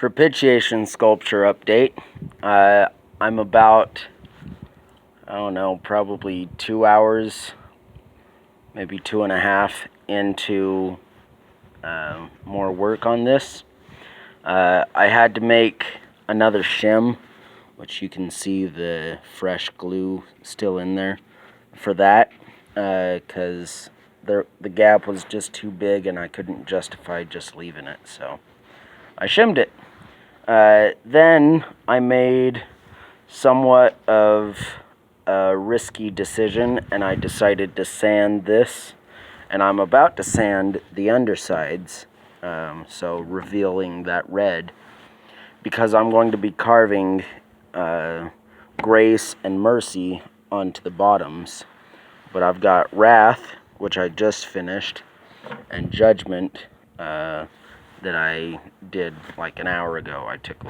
Propitiation Sculpture update. I'm about, I don't know, probably 2 hours, maybe 2.5 into more work on this. I had to make another shim, which you can see the fresh glue still in there for that, because the gap was just too big and I couldn't justify just leaving it, so I shimmed it. Then I made somewhat of a risky decision, and I decided to sand this, and I'm about to sand the undersides, so revealing that red, because I'm going to be carving Grace and Mercy onto the bottoms. But I've got Wrath, which I just finished, and Judgment, that I did like an hour ago. I took a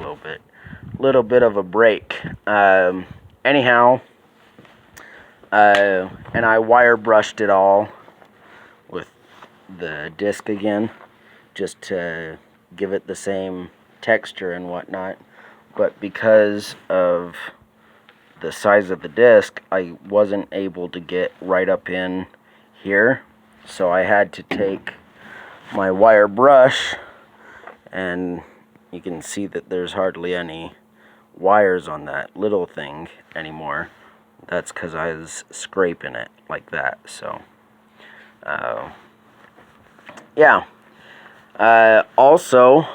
little bit of a break. Anyhow, and I wire brushed it all with the disc again, just to give it the same texture and whatnot. But because of the size of the disc, I wasn't able to get right up in here, so I had to take my wire brush, and you can see that there's hardly any wires on that little thing anymore. That's because I was scraping it like that. So yeah. Also,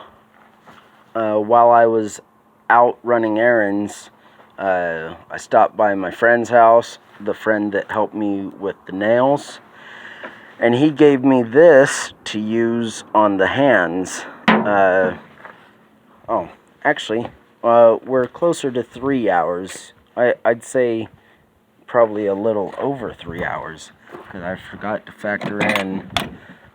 while I was out running errands, I stopped by my friend's house, the friend that helped me with the nails, and he gave me this to use on the hands. We're closer to 3 hours. I'd say probably a little over 3 hours, because I forgot to factor in,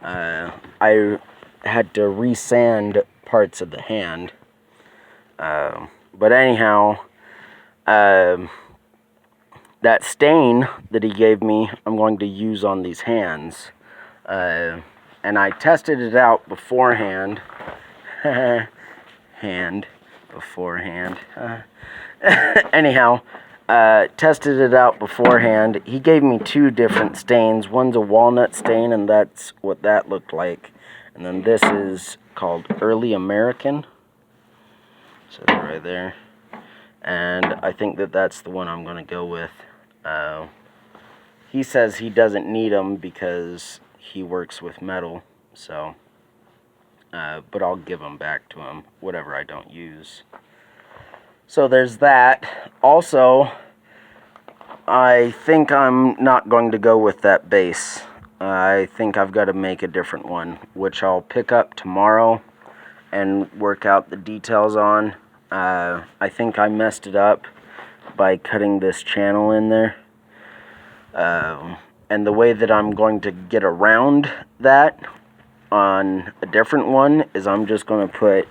I had to resand parts of the hand. But anyhow, that stain that he gave me, I'm going to use on these hands. And I tested it out beforehand. Anyhow, tested it out beforehand. He gave me 2 different stains. One's a walnut stain, and that's what that looked like. And then this is called Early American. So right there. And I think that that's the one I'm going to go with. He says he doesn't need them because he works with metal, so but I'll give them back to him, whatever I don't use. So there's that. Also, I think I'm not going to go with that base. I think I've got to make a different one, which I'll pick up tomorrow and work out the details on. I think I messed it up by cutting this channel in there. And the way that I'm going to get around that on a different one is I'm just going to put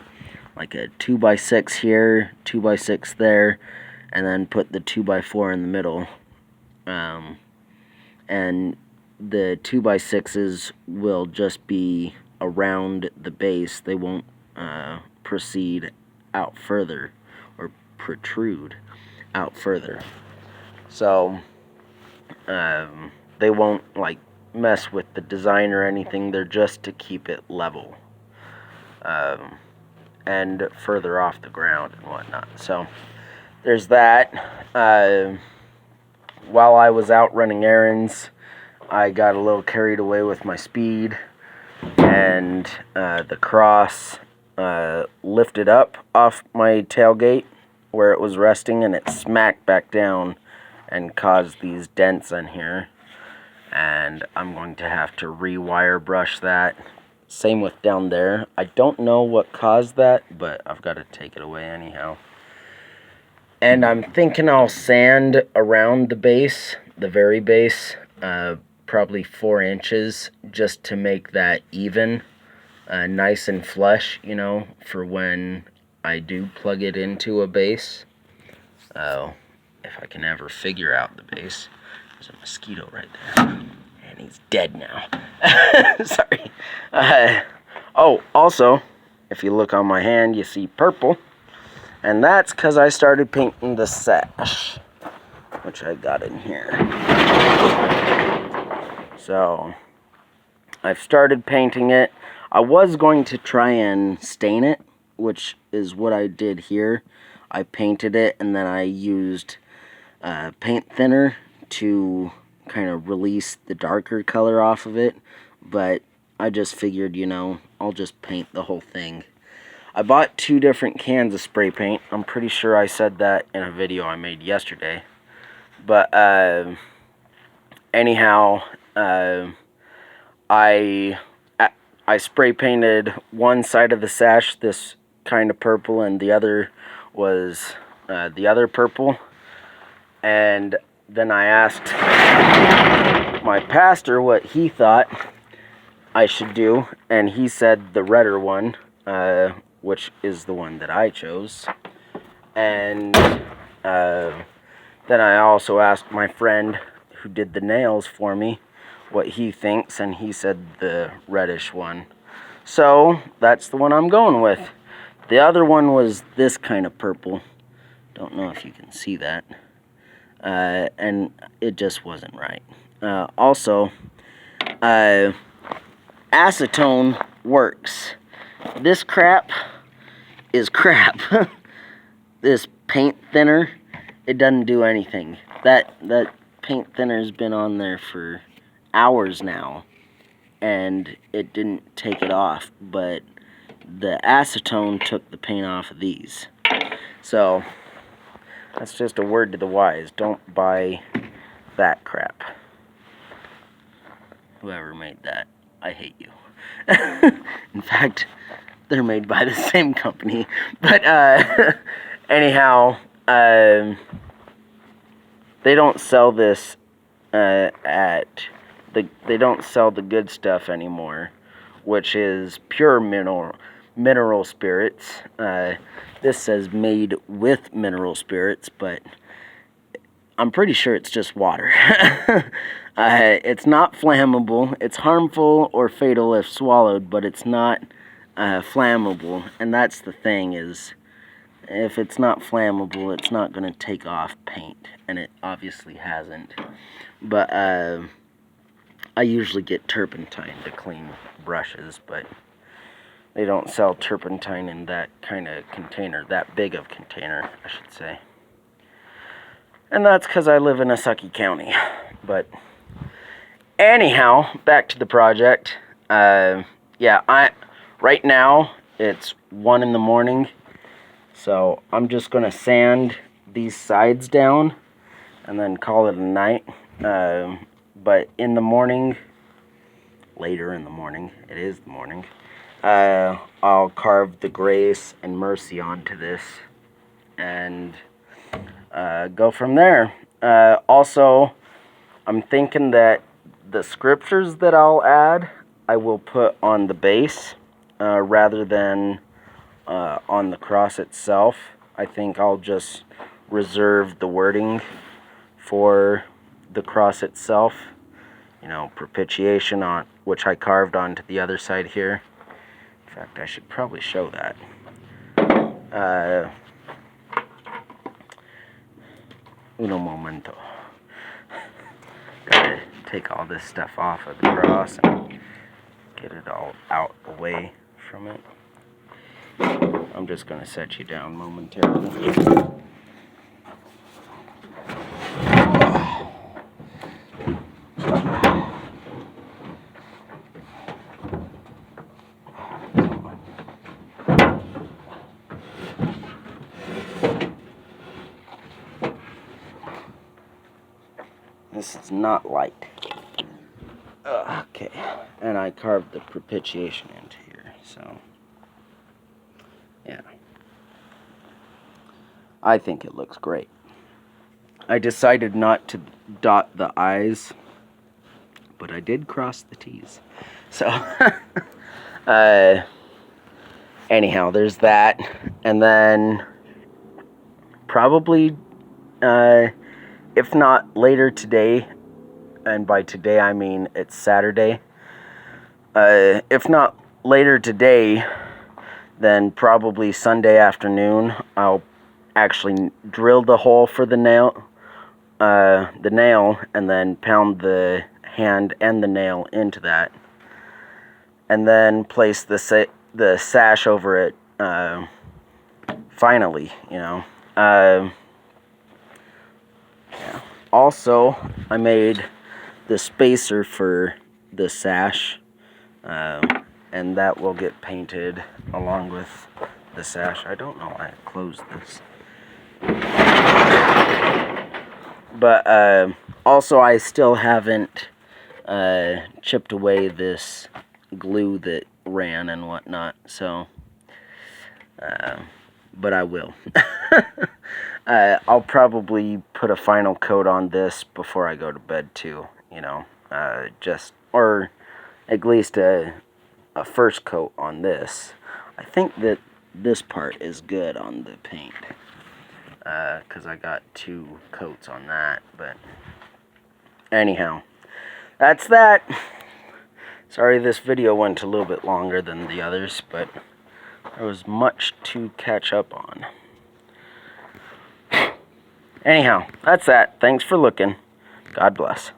like a 2x6 here, 2x6 there, and then put the 2x4 in the middle. And the 2x6s will just be around the base. They won't proceed out further or protrude out further. So they won't like mess with the design or anything. They're just to keep it level and further off the ground and whatnot. So there's that. While I was out running errands, I got a little carried away with my speed, and the cross lifted up off my tailgate where it was resting, and it smacked back down and caused these dents in here. And I'm going to have to rewire brush that. Same with down there. I don't know what caused that, but I've got to take it away anyhow. And I'm thinking I'll sand around the base, the very base, probably 4 inches, just to make that even, nice and flush, you know, for when I do plug it into a base. If I can ever figure out the base. There's a mosquito right there, and he's dead now. Sorry. Also, if you look on my hand, you see purple. And that's because I started painting the sash, which I got in here. So, I've started painting it. I was going to try and stain it, which is what I did here. I painted it, and then I used paint thinner to kind of release the darker color off of it. But I just figured, you know, I'll just paint the whole thing. I bought 2 different cans of spray paint. I'm pretty sure I said that in a video I made yesterday. But anyhow, I spray painted one side of the sash this kind of purple, and the other was the other purple. And then I asked my pastor what he thought I should do, and he said the redder one, which is the one that I chose. And then I also asked my friend who did the nails for me what he thinks, and he said the reddish one. So that's the one I'm going with. The other one was this kind of purple. Don't know if you can see that. And it just wasn't right. Also, acetone works. This crap is crap. This paint thinner, it doesn't do anything. That paint thinner's been on there for hours now, and it didn't take it off, but the acetone took the paint off of these. So that's just a word to the wise. Don't buy that crap. Whoever made that, I hate you. In fact, they're made by the same company. But anyhow, they don't sell this they don't sell the good stuff anymore, which is pure mineral spirits. This says made with mineral spirits, but I'm pretty sure it's just water. It's not flammable. It's harmful or fatal if swallowed, but it's not flammable. And that's the thing, is if it's not flammable, it's not going to take off paint, and it obviously hasn't. But I usually get turpentine to clean brushes, but they don't sell turpentine in that kind of container, that big of container, I should say. And that's because I live in a sucky county. But anyhow, back to the project. Right now it's 1 in the morning, so I'm just gonna sand these sides down and then call it a night. But in the morning, later in the morning, it is the morning, I'll carve the grace and mercy onto this and go from there. Also, I'm thinking that the scriptures that I'll add, I will put on the base rather than on the cross itself. I think I'll just reserve the wording for the cross itself. You know, propitiation, on which I carved onto the other side here. In fact, I should probably show that. Uno momento. Gotta take all this stuff off of the cross and get it all out away from it. I'm just gonna set you down momentarily. This is not light. Okay, and I carved the propitiation into here, so yeah. I think it looks great. I decided not to dot the I's, but I did cross the T's. So, anyhow, there's that. And then probably, if not later today, and by today I mean it's Saturday, if not later today, Then probably Sunday afternoon, I'll actually drill the hole for the nail, and then pound the hand and the nail into that, and then place the sash over it. Finally, yeah. Also, I made the spacer for the sash, and that will get painted along with the sash. I don't know why I closed this. But also, I still haven't chipped away this glue that ran and whatnot, so but I will. I'll probably put a final coat on this before I go to bed too, or at least a first coat on this. I think that this part is good on the paint, because I got 2 coats on that. But anyhow, that's that. Sorry this video went a little bit longer than the others, but there was much to catch up on. Anyhow, that's that. Thanks for looking. God bless.